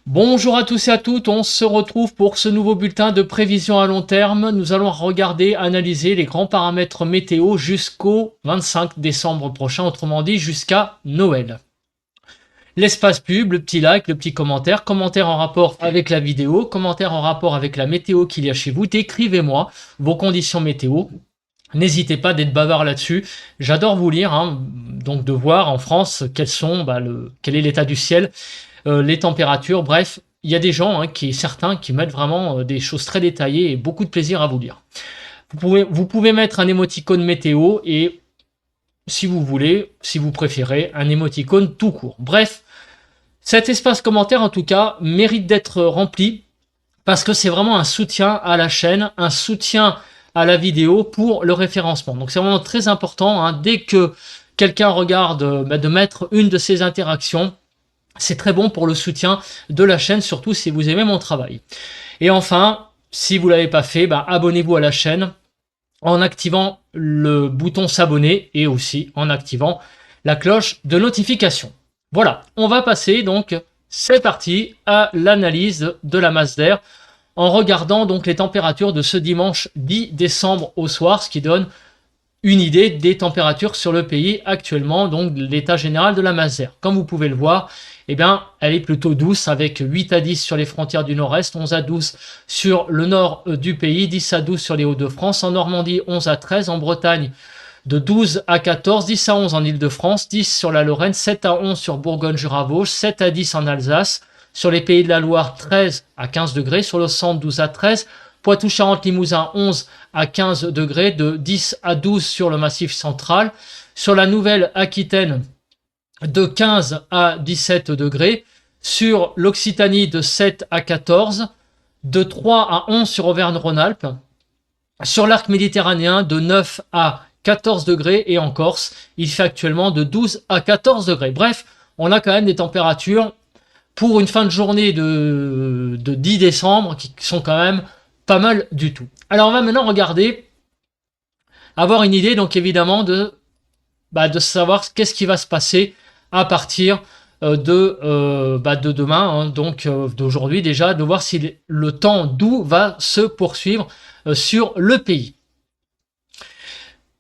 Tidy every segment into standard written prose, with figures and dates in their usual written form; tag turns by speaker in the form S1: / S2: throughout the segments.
S1: Bonjour à tous et à toutes, on se retrouve pour ce nouveau bulletin de prévision à long terme. Nous allons regarder, analyser les grands paramètres météo jusqu'au 25 décembre prochain, autrement dit jusqu'à Noël. L'espace pub, le petit like, le petit commentaire, commentaire en rapport avec la vidéo, commentaire en rapport avec la météo qu'il y a chez vous. Décrivez-moi vos conditions météo. N'hésitez pas d'être bavard là-dessus. J'adore vous lire, donc de voir en France quel est l'état du ciel, les températures. Bref, il y a des gens, certains, qui mettent vraiment des choses très détaillées et beaucoup de plaisir à vous lire. Vous pouvez mettre un émoticône météo et, si vous voulez, si vous préférez, un émoticône tout court. Bref, cet espace commentaire, en tout cas, mérite d'être rempli parce que c'est vraiment un soutien à la chaîne, un soutien à la vidéo pour le référencement. Donc c'est vraiment très important, dès que quelqu'un regarde, de mettre une de ces interactions. C'est très bon pour le soutien de la chaîne, surtout si vous aimez mon travail. Et enfin, si vous ne l'avez pas fait, abonnez-vous à la chaîne en activant le bouton s'abonner et aussi en activant la cloche de notification. Voilà, on va passer donc, c'est parti, à l'analyse de la masse d'air en regardant donc les températures de ce dimanche 10 décembre au soir, ce qui donne une idée des températures sur le pays actuellement, donc l'état général de la masse d'air. Comme vous pouvez le voir, elle est plutôt douce avec 8 à 10 sur les frontières du nord-est, 11 à 12 sur le nord du pays, 10 à 12 sur les Hauts-de-France, en Normandie 11 à 13, en Bretagne de 12 à 14, 10 à 11 en Île-de-France, 10 sur la Lorraine, 7 à 11 sur Bourgogne-Jura-Vosges, 7 à 10 en Alsace, sur les Pays de la Loire 13 à 15 degrés, sur le centre 12 à 13, Poitou-Charentes-Limousin 11 à 15 degrés, de 10 à 12 sur le Massif central, sur la Nouvelle-Aquitaine de 15 à 17 degrés, sur l'Occitanie de 7 à 14, de 3 à 11 sur Auvergne-Rhône-Alpes, sur l'arc méditerranéen de 9 à 14 degrés et en Corse, il fait actuellement de 12 à 14 degrés. Bref, on a quand même des températures pour une fin de journée de 10 décembre qui sont quand même pas mal du tout. Alors on va maintenant regarder, avoir une idée donc évidemment de savoir qu'est-ce qui va se passer à partir de demain, donc d'aujourd'hui déjà, de voir si le temps doux va se poursuivre sur le pays.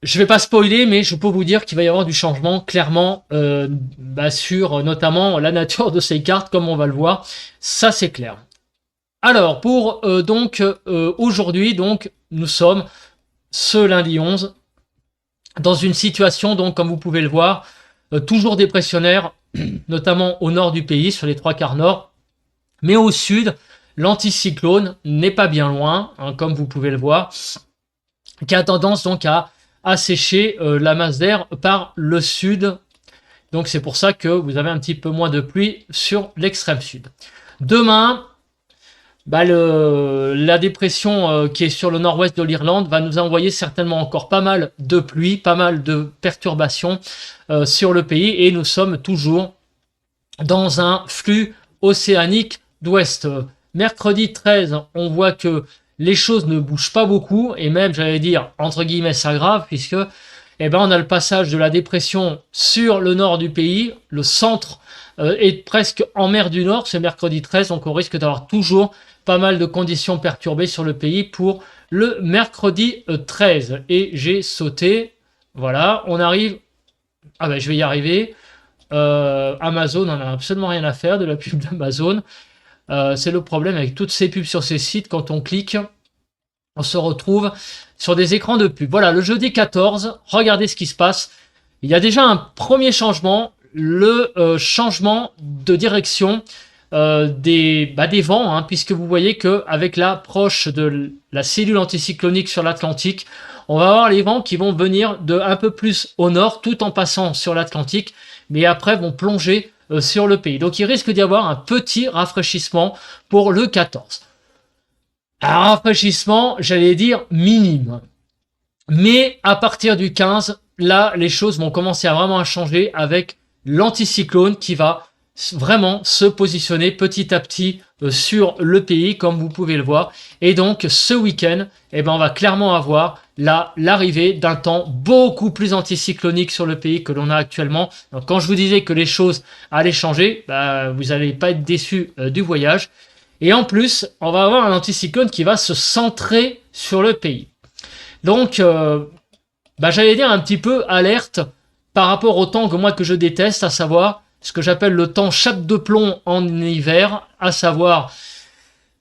S1: Je vais pas spoiler, mais je peux vous dire qu'il va y avoir du changement clairement sur notamment la nature de ces cartes, comme on va le voir, ça c'est clair. Alors pour aujourd'hui, donc nous sommes ce lundi 11 dans une situation, donc comme vous pouvez le voir, toujours dépressionnaire, notamment au nord du pays, sur les 3/4 nord, mais au sud, l'anticyclone n'est pas bien loin, comme vous pouvez le voir, qui a tendance donc à assécher la masse d'air par le sud. Donc c'est pour ça que vous avez un petit peu moins de pluie sur l'extrême sud. Demain, la dépression qui est sur le nord-ouest de l'Irlande va nous envoyer certainement encore pas mal de pluie, pas mal de perturbations sur le pays, et nous sommes toujours dans un flux océanique d'ouest. Mercredi 13, on voit que les choses ne bougent pas beaucoup, et même, j'allais dire, entre guillemets, ça grave, puisque on a le passage de la dépression sur le nord du pays, le centre est presque en mer du Nord, c'est mercredi 13, donc on risque d'avoir toujours pas mal de conditions perturbées sur le pays pour le mercredi 13. Et j'ai sauté, voilà, on arrive, je vais y arriver, Amazon, on n'a absolument rien à faire de la pub d'Amazon, c'est le problème avec toutes ces pubs sur ces sites, quand on clique, on se retrouve sur des écrans de pub. Voilà, le jeudi 14, regardez ce qui se passe, il y a déjà un premier changement, le changement de direction des vents, puisque vous voyez que avec l'approche de la cellule anticyclonique sur l'Atlantique, on va avoir les vents qui vont venir de un peu plus au nord, tout en passant sur l'Atlantique, mais après vont plonger sur le pays. Donc il risque d'y avoir un petit rafraîchissement pour le 14. Un rafraîchissement, j'allais dire minime. Mais à partir du 15, là, les choses vont commencer à vraiment changer avec l'anticyclone qui va vraiment se positionner petit à petit sur le pays, comme vous pouvez le voir. Et donc, ce week-end, eh ben, on va clairement avoir l'arrivée d'un temps beaucoup plus anticyclonique sur le pays que l'on a actuellement. Donc, quand je vous disais que les choses allaient changer, bah, vous n'allez pas être déçus du voyage. Et en plus, on va avoir un anticyclone qui va se centrer sur le pays. Donc, bah, j'allais dire un petit peu alerte par rapport au temps que je déteste, à savoir ce que j'appelle le temps chape de plomb en hiver, à savoir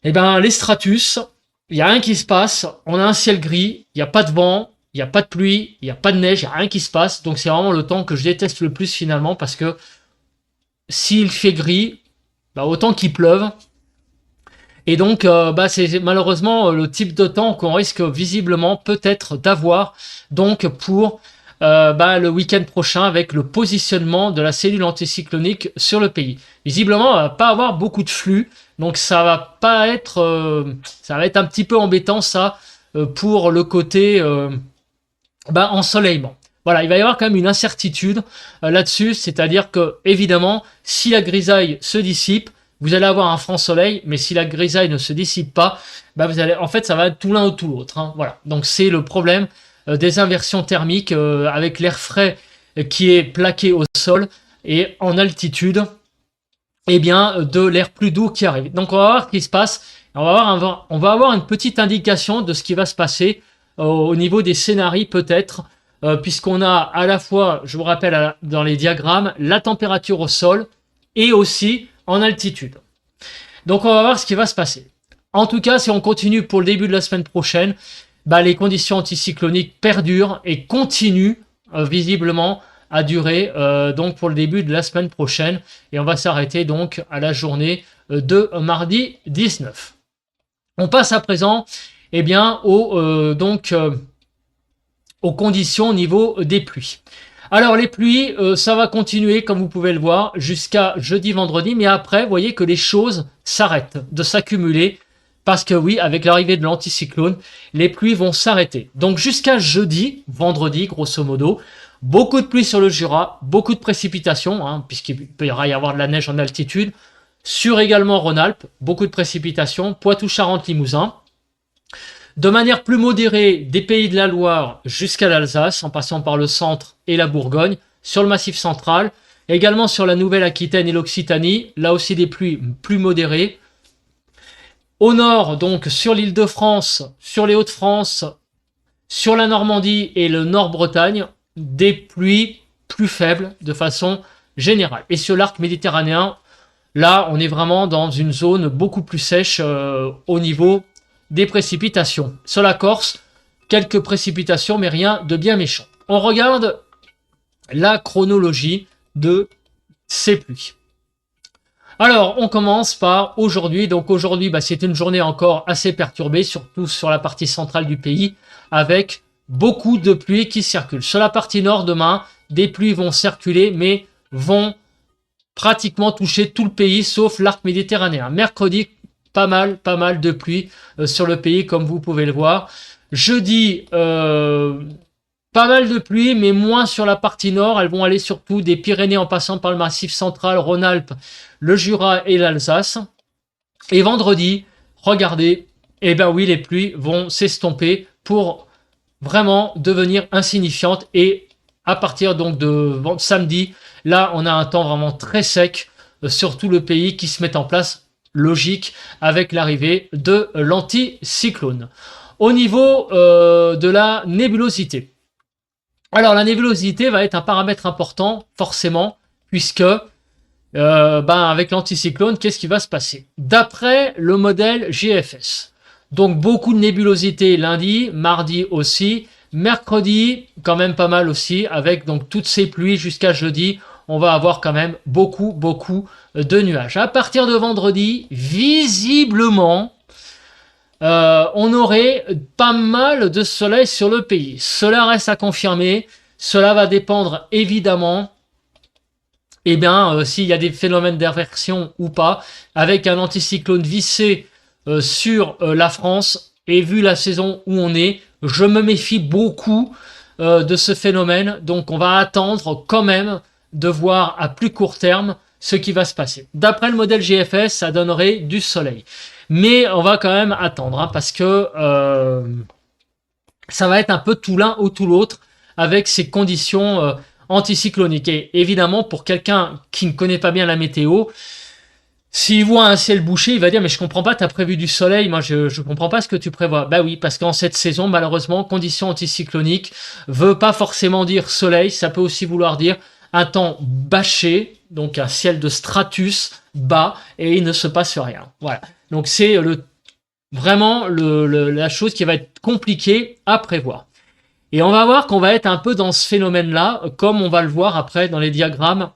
S1: eh ben, les stratus. Il n'y a rien qui se passe, on a un ciel gris, il n'y a pas de vent, il n'y a pas de pluie, il n'y a pas de neige, il n'y a rien qui se passe. Donc c'est vraiment le temps que je déteste le plus finalement, parce que s'il fait gris, bah, autant qu'il pleuve. Et donc bah, c'est malheureusement le type de temps qu'on risque visiblement peut-être d'avoir donc pour bah, le week-end prochain, avec le positionnement de la cellule anticyclonique sur le pays. Visiblement, on va pas avoir beaucoup de flux, donc ça va pas être, ça va être un petit peu embêtant ça pour le côté bah, ensoleillement. Voilà, il va y avoir quand même une incertitude là-dessus, c'est-à-dire que évidemment, si la grisaille se dissipe, vous allez avoir un franc soleil, mais si la grisaille ne se dissipe pas, bah vous allez, en fait, ça va être tout l'un ou tout l'autre. Hein, voilà, donc c'est le problème des inversions thermiques avec l'air frais qui est plaqué au sol et en altitude, eh bien, de l'air plus doux qui arrive. Donc on va voir ce qui se passe. On va avoir une petite indication de ce qui va se passer au niveau des scénarios peut-être, puisqu'on a à la fois, je vous rappelle dans les diagrammes, la température au sol et aussi en altitude. Donc on va voir ce qui va se passer. En tout cas, si on continue pour le début de la semaine prochaine, bah, les conditions anticycloniques perdurent et continuent visiblement à durer donc pour le début de la semaine prochaine. Et on va s'arrêter donc à la journée de mardi 19. On passe à présent eh bien, aux conditions au niveau des pluies. Alors les pluies, ça va continuer comme vous pouvez le voir jusqu'à jeudi, vendredi, mais après, vous voyez que les choses s'arrêtent de s'accumuler parce que oui, avec l'arrivée de l'anticyclone, les pluies vont s'arrêter. Donc jusqu'à jeudi, vendredi, grosso modo, beaucoup de pluie sur le Jura, beaucoup de précipitations, hein, puisqu'il peut y avoir de la neige en altitude, sur également Rhône-Alpes, beaucoup de précipitations, Poitou-Charentes-Limousin. De manière plus modérée, des Pays de la Loire jusqu'à l'Alsace, en passant par le centre et la Bourgogne, sur le Massif central, également sur la Nouvelle-Aquitaine et l'Occitanie, là aussi des pluies plus modérées. Au nord, donc sur l'Île-de-France, sur les Hauts-de-France, sur la Normandie et le Nord-Bretagne, des pluies plus faibles de façon générale. Et sur l'arc méditerranéen, là, on est vraiment dans une zone beaucoup plus sèche au niveau des précipitations. Sur la Corse, quelques précipitations, mais rien de bien méchant. On regarde la chronologie de ces pluies. Alors, on commence par aujourd'hui. Donc aujourd'hui, bah, c'est une journée encore assez perturbée, surtout sur la partie centrale du pays, avec beaucoup de pluies qui circulent. Sur la partie nord, demain, des pluies vont circuler, mais vont pratiquement toucher tout le pays, sauf l'arc méditerranéen. Mercredi, pas mal de pluie sur le pays, comme vous pouvez le voir. Jeudi, pas mal de pluie, mais moins sur la partie nord. Elles vont aller surtout des Pyrénées en passant par le Massif central, Rhône-Alpes, le Jura et l'Alsace. Et vendredi, regardez, eh ben oui, les pluies vont s'estomper pour vraiment devenir insignifiantes. Et à partir donc de samedi, là, on a un temps vraiment très sec sur tout le pays qui se met en place, logique, avec l'arrivée de l'anticyclone. Au niveau de la nébulosité. Alors la nébulosité va être un paramètre important, forcément, puisque avec l'anticyclone, qu'est-ce qui va se passer? D'après le modèle GFS, donc beaucoup de nébulosité lundi, mardi aussi, mercredi quand même pas mal aussi, avec donc toutes ces pluies jusqu'à jeudi, on va avoir quand même beaucoup de nuages. À partir de vendredi, visiblement, on aurait pas mal de soleil sur le pays. Cela reste à confirmer. Cela va dépendre évidemment s'il y a des phénomènes d'inversion ou pas, avec un anticyclone vissé sur la France. Et vu la saison où on est, je me méfie beaucoup de ce phénomène. Donc on va attendre quand même de voir à plus court terme ce qui va se passer. D'après le modèle GFS, ça donnerait du soleil. Mais on va quand même attendre, hein, parce que ça va être un peu tout l'un ou tout l'autre avec ces conditions anticycloniques. Et évidemment, pour quelqu'un qui ne connaît pas bien la météo, s'il voit un ciel bouché, il va dire « Mais je comprends pas, t'as prévu du soleil, moi je comprends pas ce que tu prévois. » Bah oui, parce qu'en cette saison, malheureusement, conditions anticycloniques veut pas forcément dire soleil, ça peut aussi vouloir dire un temps bâché, donc un ciel de stratus bas, et il ne se passe rien. Voilà. Donc c'est vraiment la chose qui va être compliquée à prévoir. Et on va voir qu'on va être un peu dans ce phénomène-là, comme on va le voir après dans les diagrammes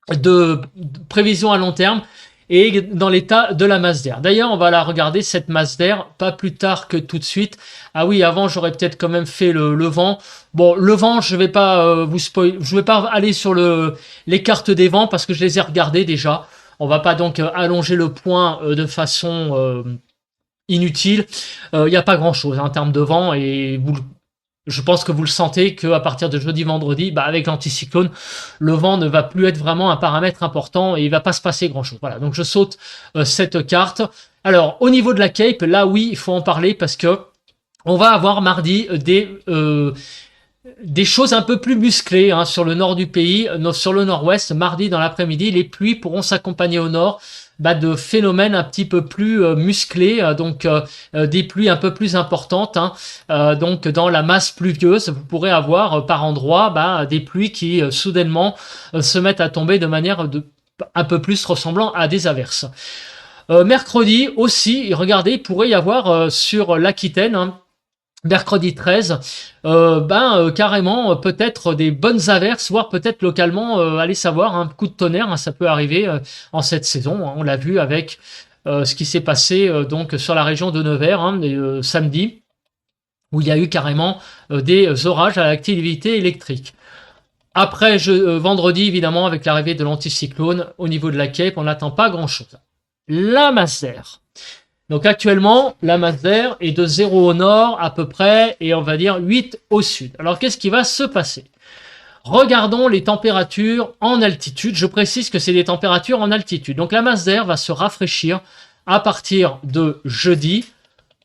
S1: de prévision à long terme et dans l'état de la masse d'air. D'ailleurs, on va la regarder, cette masse d'air, pas plus tard que tout de suite. Ah oui, avant, j'aurais peut-être quand même fait le vent. Bon, le vent, je vais pas vous spoiler, je vais pas aller sur les cartes des vents parce que je les ai regardées déjà. On va pas donc allonger le point de façon inutile. Il n'y a pas grand-chose en termes de vent et je pense que vous le sentez qu'à partir de jeudi-vendredi, avec l'anticyclone, le vent ne va plus être vraiment un paramètre important et il va pas se passer grand-chose. Voilà, donc je saute cette carte. Alors, au niveau de la Cape, là oui, il faut en parler parce que on va avoir mardi des choses un peu plus musclées hein, sur le nord du pays, sur le nord-ouest. Mardi dans l'après-midi, les pluies pourront s'accompagner au nord de phénomènes un petit peu plus musclés, donc des pluies un peu plus importantes. Hein, donc dans la masse pluvieuse, vous pourrez avoir par endroits des pluies qui soudainement se mettent à tomber de manière un peu plus ressemblant à des averses. Mercredi aussi, regardez, il pourrait y avoir sur l'Aquitaine, hein, mercredi 13, carrément peut-être des bonnes averses, voire peut-être localement, allez savoir, un coup de tonnerre, hein, ça peut arriver en cette saison. Hein, on l'a vu avec ce qui s'est passé donc sur la région de Nevers hein, samedi, où il y a eu carrément des orages à l'activité électrique. Après vendredi, évidemment, avec l'arrivée de l'anticyclone au niveau de la Cape, on n'attend pas grand-chose. La masse d'air. Donc actuellement, la masse d'air est de 0 au nord à peu près et on va dire 8 au sud. Alors qu'est-ce qui va se passer? Regardons les températures en altitude. Je précise que c'est des températures en altitude. Donc la masse d'air va se rafraîchir à partir de jeudi,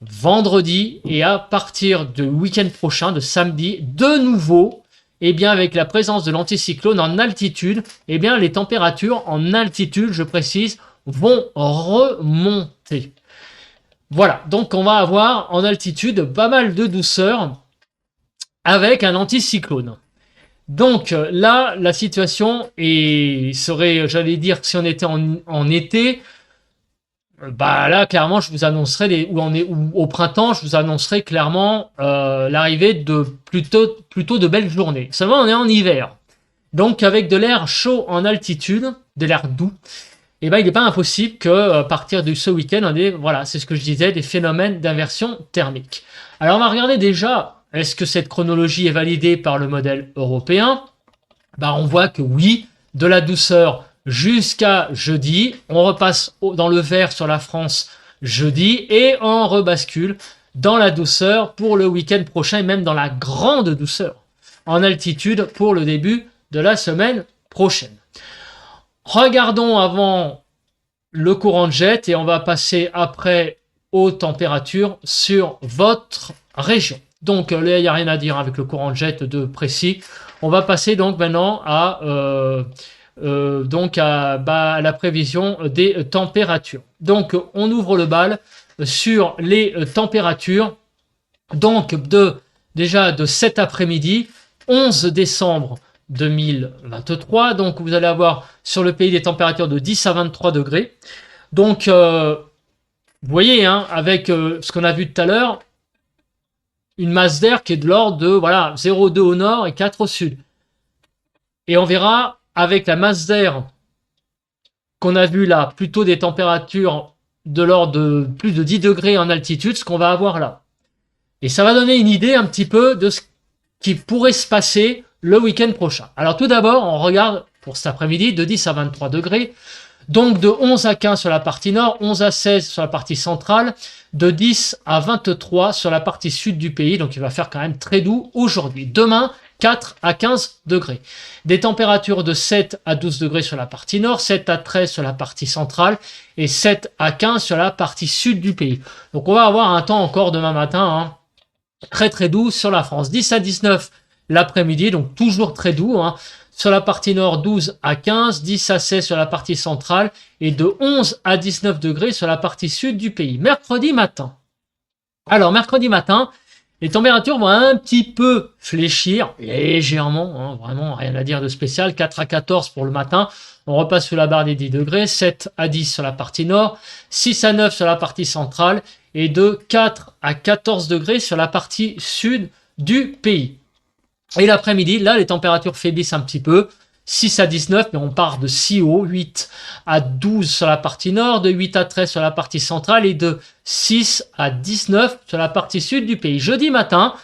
S1: vendredi et à partir du week-end prochain, de samedi, de nouveau, avec la présence de l'anticyclone en altitude, les températures en altitude, je précise, vont remonter. Voilà, donc on va avoir en altitude pas mal de douceur avec un anticyclone. Donc là, la situation serait, j'allais dire, si on était en été, là clairement, je vous annoncerai ou au printemps, je vous annoncerai clairement l'arrivée de plutôt de belles journées. Seulement, on est en hiver, donc avec de l'air chaud en altitude, de l'air doux. Il n'est pas impossible que à partir de ce week-end, on ait, voilà, c'est ce que je disais, des phénomènes d'inversion thermique. Alors on va regarder déjà, est-ce que cette chronologie est validée par le modèle européen? On voit que oui, de la douceur jusqu'à jeudi, on repasse dans le vert sur la France jeudi et on rebascule dans la douceur pour le week-end prochain et même dans la grande douceur en altitude pour le début de la semaine prochaine. Regardons avant le courant de jet et on va passer après aux températures sur votre région. Donc là, il n'y a rien à dire avec le courant de jet de précis. On va passer donc maintenant à la prévision des températures. Donc on ouvre le bal sur les températures. Donc déjà de cet après-midi, 11 décembre 2023, donc vous allez avoir sur le pays des températures de 10 à 23 degrés. Donc, vous voyez, hein, avec ce qu'on a vu tout à l'heure, une masse d'air qui est de l'ordre de 0,2 au nord et 4 au sud. Et on verra avec la masse d'air qu'on a vu là, plutôt des températures de l'ordre de plus de 10 degrés en altitude, ce qu'on va avoir là. Et ça va donner une idée un petit peu de ce qui pourrait se passer le week-end prochain. Alors tout d'abord, on regarde pour cet après-midi de 10 à 23 degrés, donc de 11 à 15 sur la partie nord, 11 à 16 sur la partie centrale, de 10 à 23 sur la partie sud du pays, donc il va faire quand même très doux aujourd'hui. Demain, 4 à 15 degrés. Des températures de 7 à 12 degrés sur la partie nord, 7 à 13 sur la partie centrale et 7 à 15 sur la partie sud du pays. Donc on va avoir un temps encore demain matin très doux sur la France. 10 à 19 l'après-midi, donc toujours très doux. Sur la partie nord, 12 à 15, 10 à 16 sur la partie centrale et de 11 à 19 degrés sur la partie sud du pays. Mercredi matin. Alors, mercredi matin, les températures vont un petit peu fléchir, légèrement, vraiment rien à dire de spécial. 4 à 14 pour le matin, on repasse sous la barre des 10 degrés, 7 à 10 sur la partie nord, 6 à 9 sur la partie centrale et de 4 à 14 degrés sur la partie sud du pays. Et l'après-midi, là, les températures faiblissent un petit peu, 6 à 19, mais on part de si haut, 8 à 12 sur la partie nord, de 8 à 13 sur la partie centrale et de 6 à 19 sur la partie sud du pays. Jeudi matin,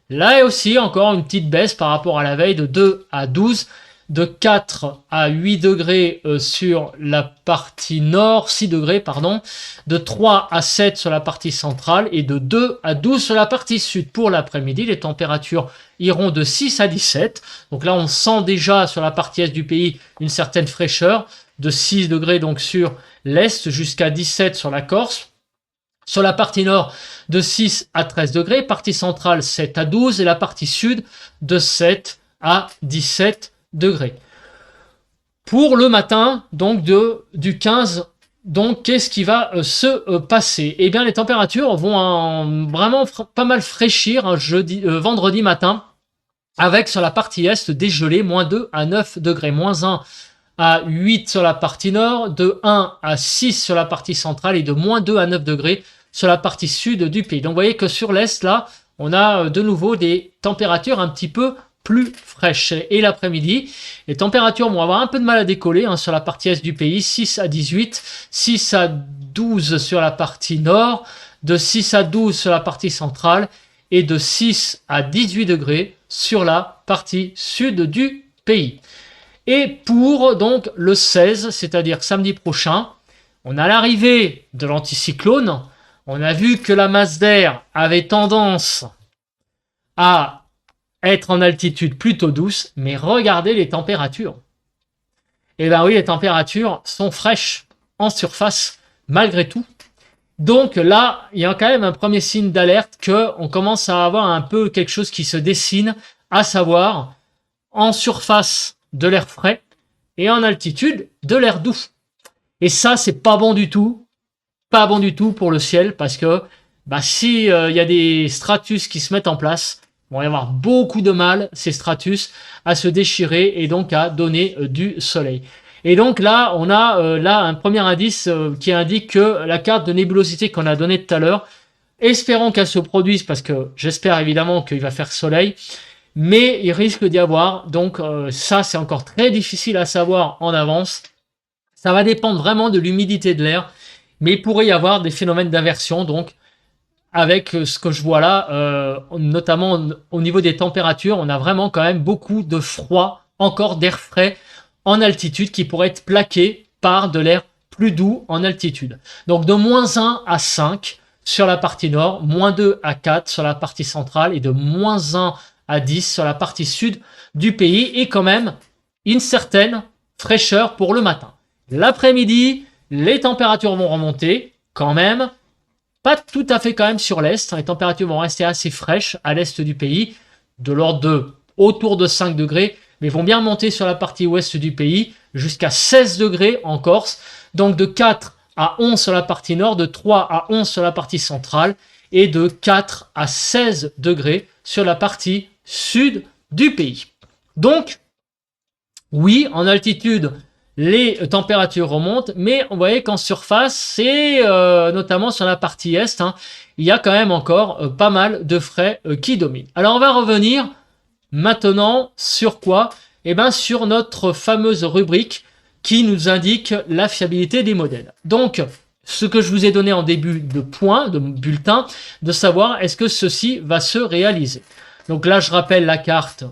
S1: là aussi, encore une petite baisse par rapport à la veille de 2 à 12, de 4 à 8 degrés sur la partie nord, 6 degrés, pardon, de 3 à 7 sur la partie centrale et de 2 à 12 sur la partie sud. Pour l'après-midi, les températures iront de 6 à 17. Donc là, on sent déjà sur la partie est du pays une certaine fraîcheur, de 6 degrés donc sur l'est jusqu'à 17 sur la Corse. Sur la partie nord, de 6 à 13 degrés, partie centrale 7 à 12 et la partie sud de 7 à 17 degrés. Pour le matin, donc du 15, donc qu'est-ce qui va se passer? Eh bien, les températures vont vraiment pas mal fraîchir vendredi matin, avec sur la partie est des gelées, moins 2 à 9 degrés, moins 1 à 8 sur la partie nord, de 1 à 6 sur la partie centrale et de moins 2 à 9 degrés sur la partie sud du pays. Donc vous voyez que sur l'est, là, on a de nouveau des températures un petit peu plus fraîches. Et l'après-midi, les températures vont avoir un peu de mal à décoller sur la partie est du pays, 6 à 18, 6 à 12 sur la partie nord, de 6 à 12 sur la partie centrale et de 6 à 18 degrés sur la partie sud du pays. Et pour donc le 16, c'est-à-dire samedi prochain, on a l'arrivée de l'anticyclone. On a vu que la masse d'air avait tendance à être en altitude plutôt douce, mais regardez les températures. Eh bien oui, les températures sont fraîches en surface malgré tout. Donc là, il y a quand même un premier signe d'alerte qu'on commence à avoir un peu quelque chose qui se dessine, à savoir en surface de l'air frais et en altitude de l'air doux. Et ça, c'est pas bon du tout. Pas bon du tout pour le ciel parce que si y a des stratus qui se mettent en place, il va y avoir beaucoup de mal, ces stratus, à se déchirer et donc à donner du soleil. Et donc là, on a là un premier indice qui indique que la carte de nébulosité qu'on a donnée tout à l'heure, espérons qu'elle se produise parce que j'espère évidemment qu'il va faire soleil, mais il risque d'y avoir, donc ça c'est encore très difficile à savoir en avance. Ça va dépendre vraiment de l'humidité de l'air, mais il pourrait y avoir des phénomènes d'inversion, donc avec ce que je vois là, notamment au niveau des températures, on a vraiment quand même beaucoup de froid, encore d'air frais en altitude qui pourrait être plaqué par de l'air plus doux en altitude. Donc de moins 1 à 5 sur la partie nord, moins 2 à 4 sur la partie centrale et de moins 1 à 10 sur la partie sud du pays et quand même une certaine fraîcheur pour le matin. L'après-midi, les températures vont remonter quand même, pas tout à fait quand même sur l'est, les températures vont rester assez fraîches à l'est du pays, de l'ordre de autour de 5 degrés, mais vont bien monter sur la partie ouest du pays, jusqu'à 16 degrés en Corse, donc de 4 à 11 sur la partie nord, de 3 à 11 sur la partie centrale, et de 4 à 16 degrés sur la partie sud du pays. Donc, oui, en altitude, les températures remontent, mais on voyait qu'en surface, c'est notamment sur la partie est, il y a quand même encore pas mal de frais qui dominent. Alors on va revenir maintenant sur quoi? Eh bien sur notre fameuse rubrique qui nous indique la fiabilité des modèles. Donc, ce que je vous ai donné en début de point, de bulletin, de savoir est-ce que ceci va se réaliser. Donc là, je rappelle la carte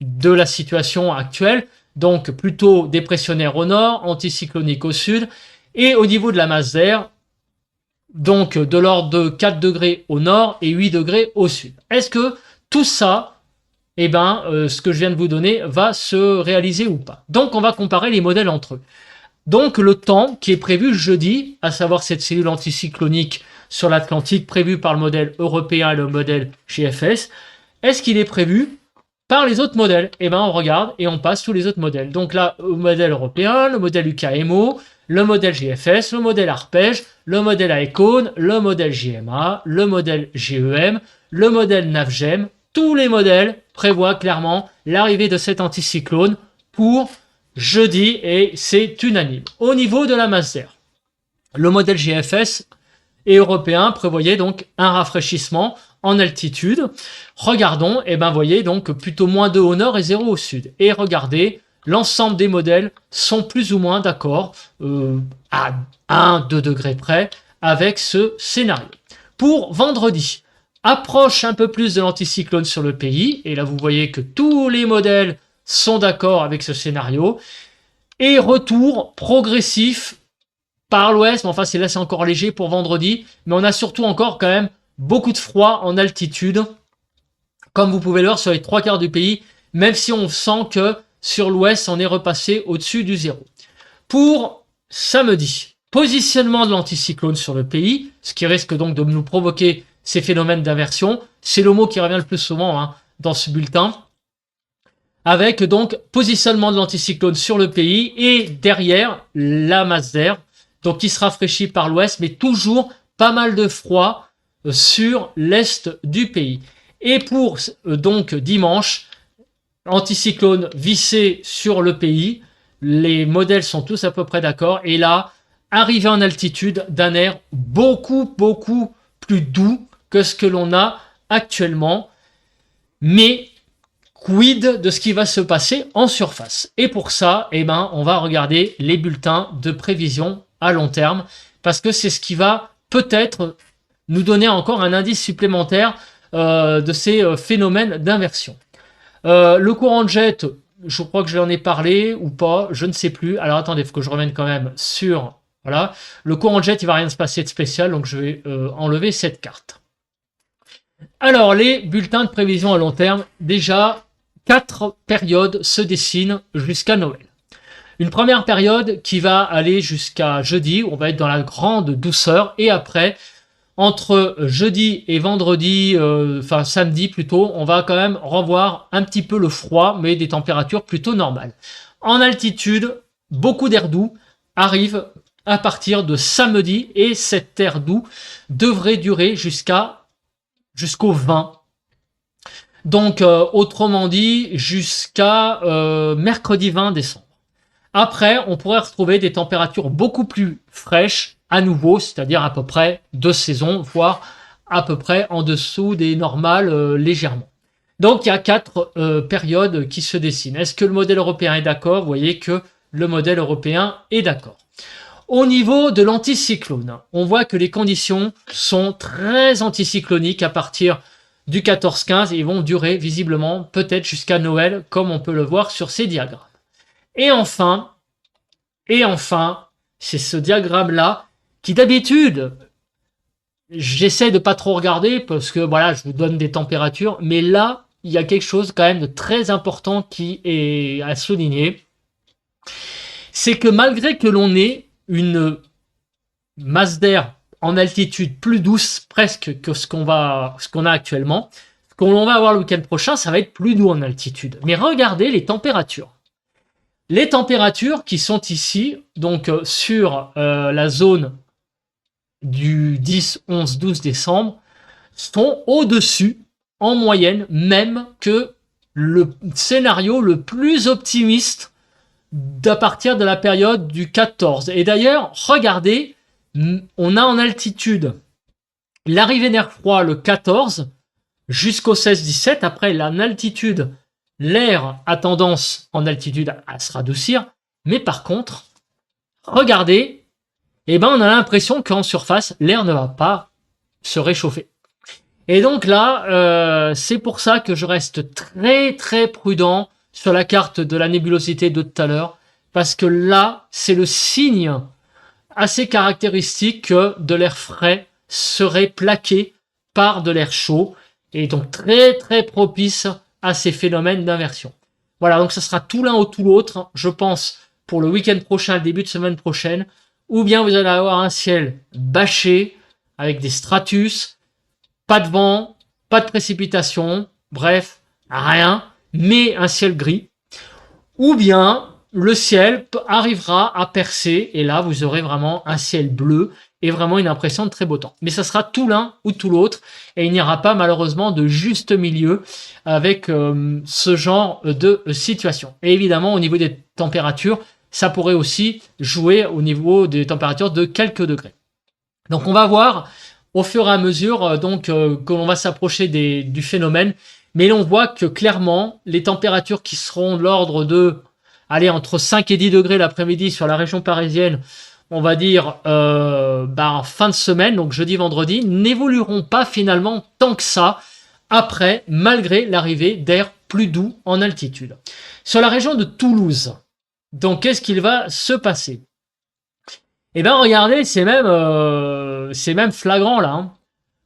S1: de la situation actuelle. Donc plutôt dépressionnaire au nord, anticyclonique au sud, et au niveau de la masse d'air, donc de l'ordre de 4 degrés au nord et 8 degrés au sud. Est-ce que tout ça ce que je viens de vous donner va se réaliser ou pas. Donc, on va comparer les modèles entre eux. Donc, le temps qui est prévu jeudi, à savoir cette cellule anticyclonique sur l'Atlantique prévue par le modèle européen et le modèle GFS, est-ce qu'il est prévu par les autres modèles? On regarde et on passe tous les autres modèles. Donc là, le modèle européen, le modèle UKMO, le modèle GFS, le modèle Arpège, le modèle Aecon, le modèle JMA, le modèle GEM, le modèle NavGem. Tous les modèles prévoient clairement l'arrivée de cet anticyclone pour jeudi et c'est unanime. Au niveau de la masse d'air, le modèle GFS et européen prévoyait donc un rafraîchissement en altitude. Regardons, voyez donc plutôt -2 au nord et 0 au sud. Et regardez, l'ensemble des modèles sont plus ou moins d'accord à 1-2 degrés près avec ce scénario. Pour vendredi, approche un peu plus de l'anticyclone sur le pays, et là vous voyez que tous les modèles sont d'accord avec ce scénario, et retour progressif par l'ouest, mais enfin c'est encore léger pour vendredi, mais on a surtout encore quand même beaucoup de froid en altitude, comme vous pouvez le voir sur les 3/4 du pays, même si on sent que sur l'ouest on est repassé au-dessus du zéro. Pour samedi, positionnement de l'anticyclone sur le pays, ce qui risque donc de nous provoquer ces phénomènes d'inversion, c'est le mot qui revient le plus souvent dans ce bulletin, avec donc positionnement de l'anticyclone sur le pays et derrière la masse d'air, donc qui se rafraîchit par l'ouest, mais toujours pas mal de froid sur l'est du pays. Et pour donc dimanche, anticyclone vissé sur le pays, les modèles sont tous à peu près d'accord, et là, arrivée en altitude d'un air beaucoup plus doux que ce que l'on a actuellement, mais quid de ce qui va se passer en surface? Et pour ça, on va regarder les bulletins de prévision à long terme, parce que c'est ce qui va peut-être nous donner encore un indice supplémentaire de ces phénomènes d'inversion. Le courant de jet, je crois que je l'en ai parlé ou pas, je ne sais plus. Alors attendez, il faut que je revienne quand même sur... Voilà, le courant de jet, il va rien se passer de spécial, donc je vais enlever cette carte. Alors, les bulletins de prévision à long terme, déjà, 4 périodes se dessinent jusqu'à Noël. Une première période qui va aller jusqu'à jeudi, où on va être dans la grande douceur, et après, entre jeudi et vendredi, samedi plutôt, on va quand même revoir un petit peu le froid, mais des températures plutôt normales. En altitude, beaucoup d'air doux arrive à partir de samedi, et cet air doux devrait durer jusqu'au 20. Donc, autrement dit, jusqu'à mercredi 20 décembre. Après, on pourrait retrouver des températures beaucoup plus fraîches à nouveau, c'est-à-dire à peu près de saison, voire à peu près en dessous des normales légèrement. Donc, il y a 4 périodes qui se dessinent. Est-ce que le modèle européen est d'accord? Vous voyez que le modèle européen est d'accord. Au niveau de l'anticyclone, on voit que les conditions sont très anticycloniques à partir du 14-15 et ils vont durer visiblement peut-être jusqu'à Noël, comme on peut le voir sur ces diagrammes. Et enfin, c'est ce diagramme-là qui d'habitude, j'essaie de pas trop regarder parce que voilà, je vous donne des températures, mais là, il y a quelque chose quand même de très important qui est à souligner. C'est que malgré que l'on ait une masse d'air en altitude plus douce presque que ce qu'on a actuellement, ce qu'on va avoir le week-end prochain, ça va être plus doux en altitude. Mais regardez les températures. Les températures qui sont ici, donc sur la zone du 10, 11, 12 décembre, sont au-dessus, en moyenne, même que le scénario le plus optimiste à partir de la période du 14. Et d'ailleurs, regardez, on a en altitude l'arrivée d'air froid le 14 jusqu'au 16-17. Après, en altitude, l'air a tendance en altitude à se radoucir. Mais par contre, regardez, on a l'impression qu'en surface, l'air ne va pas se réchauffer. Et donc là, c'est pour ça que je reste très très prudent sur la carte de la nébulosité de tout à l'heure, parce que là, c'est le signe assez caractéristique que de l'air frais serait plaqué par de l'air chaud, et donc très très propice à ces phénomènes d'inversion. Voilà, donc ça sera tout l'un ou tout l'autre, je pense, pour le week-end prochain, le début de semaine prochaine, ou bien vous allez avoir un ciel bâché, avec des stratus, pas de vent, pas de précipitation, bref, rien, mais un ciel gris, ou bien le ciel arrivera à percer, et là vous aurez vraiment un ciel bleu, et vraiment une impression de très beau temps. Mais ça sera tout l'un ou tout l'autre, et il n'y aura pas malheureusement de juste milieu avec ce genre de situation. Et évidemment, au niveau des températures, ça pourrait aussi jouer au niveau des températures de quelques degrés. Donc on va voir au fur et à mesure que l'on va s'approcher du phénomène, mais l'on voit que clairement, les températures qui seront de l'ordre de, allez, entre 5 et 10 degrés l'après-midi sur la région parisienne, on va dire en fin de semaine, donc jeudi, vendredi, n'évolueront pas finalement tant que ça après, malgré l'arrivée d'air plus doux en altitude. Sur la région de Toulouse, donc qu'est-ce qu'il va se passer? Eh bien, regardez, c'est même flagrant là, hein,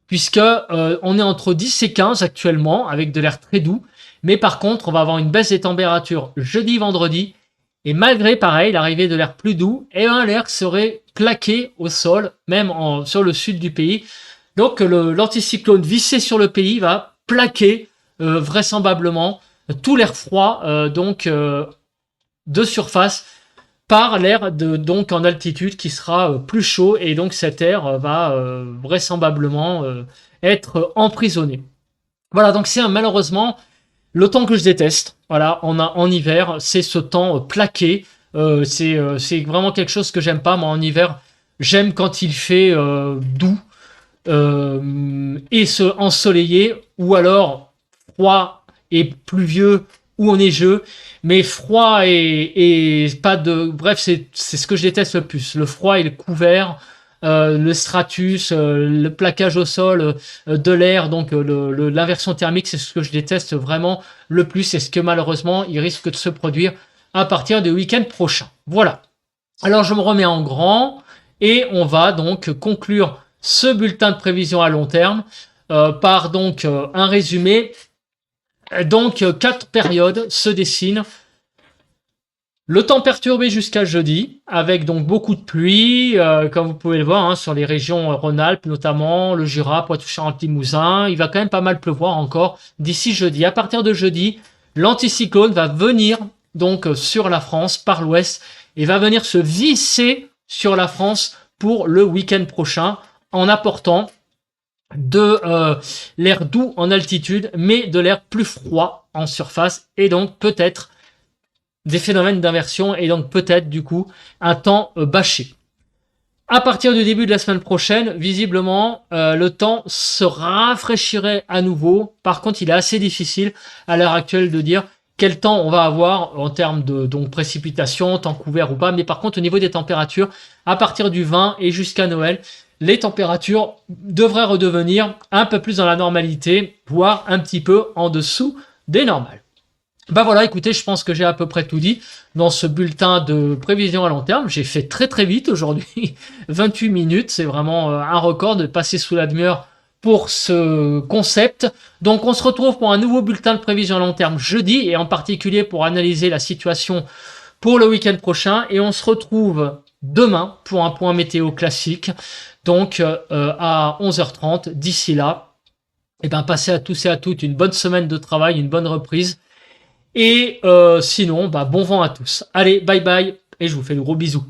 S1: puisque on est entre 10 et 15 actuellement, avec de l'air très doux, mais par contre, on va avoir une baisse des températures jeudi, vendredi, et malgré, pareil, l'arrivée de l'air plus doux, eh ben, l'air serait plaqué au sol, même sur le sud du pays. Donc, l'anticyclone vissé sur le pays va plaquer vraisemblablement tout l'air froid, de surface, par l'air donc en altitude qui sera plus chaud, et donc cet air va vraisemblablement être emprisonné. Voilà, donc c'est malheureusement le temps que je déteste. Voilà, on a en hiver, c'est ce temps plaqué. C'est vraiment quelque chose que j'aime pas. Moi, en hiver, j'aime quand il fait doux et ensoleillé, ou alors froid et pluvieux ou neigeux, mais froid et pas de... Bref, c'est ce que je déteste le plus. Le froid et le couvert, le stratus, le plaquage au sol de l'air, donc l'inversion thermique, c'est ce que je déteste vraiment le plus, et ce que malheureusement, il risque de se produire à partir du week-end prochain. Voilà. Alors, je me remets en grand, et on va donc conclure ce bulletin de prévision à long terme par donc un résumé. Donc, 4 périodes se dessinent. Le temps perturbé jusqu'à jeudi, avec donc beaucoup de pluie, comme vous pouvez le voir, hein, sur les régions Rhône-Alpes notamment, le Jura, Poitou-Charentes-Limousin. Il va quand même pas mal pleuvoir encore d'ici jeudi. À partir de jeudi, l'anticyclone va venir donc sur la France par l'ouest et va venir se visser sur la France pour le week-end prochain, en apportant de l'air doux en altitude, mais de l'air plus froid en surface, et donc peut-être des phénomènes d'inversion, et donc peut-être du coup un temps bâché. À partir du début de la semaine prochaine, visiblement, le temps se rafraîchirait à nouveau. Par contre, il est assez difficile à l'heure actuelle de dire quel temps on va avoir en termes de précipitations, temps couvert ou pas. Mais par contre, au niveau des températures, à partir du 20 et jusqu'à Noël, les températures devraient redevenir un peu plus dans la normalité, voire un petit peu en dessous des normales. Bah voilà, écoutez, je pense que j'ai à peu près tout dit dans ce bulletin de prévision à long terme. J'ai fait très très vite aujourd'hui, 28 minutes, c'est vraiment un record de passer sous la demi-heure pour ce concept. Donc on se retrouve pour un nouveau bulletin de prévision à long terme jeudi, et en particulier pour analyser la situation pour le week-end prochain, et on se retrouve demain pour un point météo classique, donc à 11h30. D'ici là, passez à tous et à toutes une bonne semaine de travail, une bonne reprise. Et sinon, bon vent à tous. Allez, bye bye, et je vous fais de gros bisous.